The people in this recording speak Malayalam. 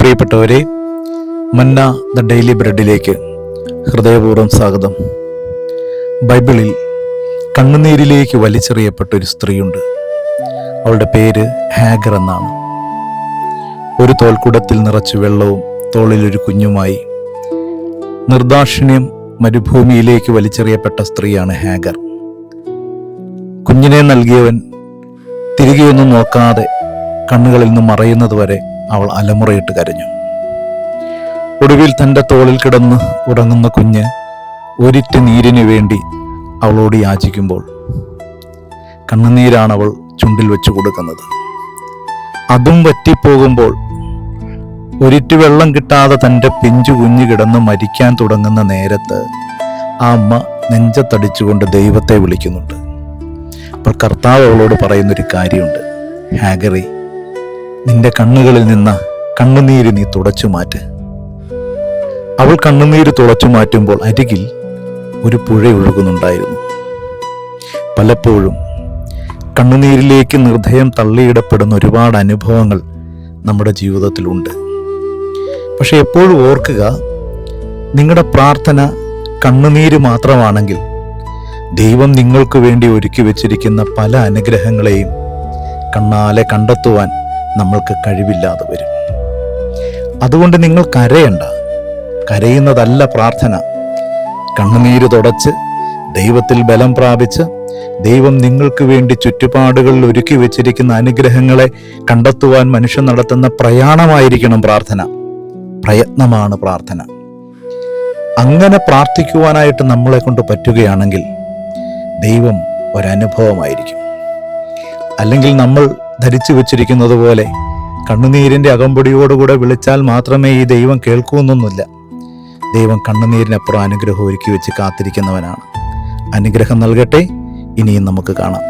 പ്രിയപ്പെട്ടവരെ, മന്ന ദ ഡെയിലി ബ്രെഡിലേക്ക് ഹൃദയപൂർവ്വം സ്വാഗതം. ബൈബിളിൽ കണ്ണുനീരിലേക്ക് വലിച്ചെറിയപ്പെട്ട ഒരു സ്ത്രീയുണ്ട്. അവളുടെ പേര് ഹാഗർ എന്നാണ്. ഒരു തോൽക്കുടത്തിൽ നിറച്ച് വെള്ളവും തോളിലൊരു കുഞ്ഞുമായി നിർദാക്ഷിണ്യം മരുഭൂമിയിലേക്ക് വലിച്ചെറിയപ്പെട്ട സ്ത്രീയാണ് ഹാഗർ. കുഞ്ഞിനെ നൽകിയവൻ തിരികെയൊന്നും നോക്കാതെ കണ്ണുകളിൽ നിന്ന് മറയുന്നതുവരെ അവൾ അലമുറയിട്ട് കരഞ്ഞു. ഒടുവിൽ തൻ്റെ തോളിൽ കിടന്ന് ഉറങ്ങുന്ന കുഞ്ഞ് ഒരിറ്റ് നീരിനു വേണ്ടി അവളോട് യാചിക്കുമ്പോൾ കണ്ണുനീരാണ് അവൾ ചുണ്ടിൽ വെച്ചു കൊടുക്കുന്നത്. അതും വറ്റിപ്പോകുമ്പോൾ ഒരിറ്റ് വെള്ളം കിട്ടാതെ തൻ്റെ പിഞ്ചു കുഞ്ഞ് കിടന്ന് മരിക്കാൻ തുടങ്ങുന്ന നേരത്ത് ആ അമ്മ നെഞ്ചത്തടിച്ചുകൊണ്ട് ദൈവത്തെ വിളിക്കുന്നുണ്ട്. അപ്പോൾ കർത്താവ് അവളോട് പറയുന്നൊരു കാര്യമുണ്ട്: ഹാഗറി, നിന്റെ കണ്ണുകളിൽ നിന്ന് കണ്ണുനീര് നീ തുടച്ചു മാറ്റ്. അവൾ കണ്ണുനീര് തുടച്ചു മാറ്റുമ്പോൾ അരികിൽ ഒരു പുഴ ഒഴുകുന്നുണ്ടായിരുന്നു. പലപ്പോഴും കണ്ണുനീരിലേക്ക് നിർദ്ദയം തള്ളിയിടപ്പെടുന്ന ഒരുപാട് അനുഭവങ്ങൾ നമ്മുടെ ജീവിതത്തിലുണ്ട്. പക്ഷെ എപ്പോഴും ഓർക്കുക, നിങ്ങളുടെ പ്രാർത്ഥന കണ്ണുനീര് മാത്രമാണെങ്കിൽ ദൈവം നിങ്ങൾക്ക് വേണ്ടി ഒരുക്കി വെച്ചിരിക്കുന്ന പല അനുഗ്രഹങ്ങളെയും കണ്ണാലെ കണ്ടെത്തുവാൻ നമ്മൾക്ക് കഴിവില്ലാതെ വരും. അതുകൊണ്ട് നിങ്ങൾ കരയണ്ട. കരയുന്നതല്ല പ്രാർത്ഥന. കണ്ണുനീര് തുടച്ച് ദൈവത്തിൽ ബലം പ്രാപിച്ച് ദൈവം നിങ്ങൾക്ക് വേണ്ടി ചുറ്റുപാടുകളിൽ ഒരുക്കി വെച്ചിരിക്കുന്ന അനുഗ്രഹങ്ങളെ കണ്ടെത്തുവാൻ മനുഷ്യൻ നടത്തുന്ന പ്രയാണമായിരിക്കണം പ്രാർത്ഥന. പ്രയത്നമാണ് പ്രാർത്ഥന. അങ്ങനെ പ്രാർത്ഥിക്കുവാനായിട്ട് നമ്മളെ കൊണ്ട് പറ്റുകയാണെങ്കിൽ ദൈവം ഒരനുഭവമായിരിക്കും. അല്ലെങ്കിൽ നമ്മൾ ധരിച്ചു വച്ചിരിക്കുന്നത് പോലെ കണ്ണുനീരിൻ്റെ അകമ്പടിയോടുകൂടെ വിളിച്ചാൽ മാത്രമേ ഈ ദൈവം കേൾക്കൂന്നൊന്നുമില്ല. ദൈവം കണ്ണുനീരിനപ്പുറം അനുഗ്രഹം ഒരുക്കി വെച്ച് കാത്തിരിക്കുന്നവനാണ്. അനുഗ്രഹം നൽകട്ടെ. ഇനിയും നമുക്ക് കാണാം.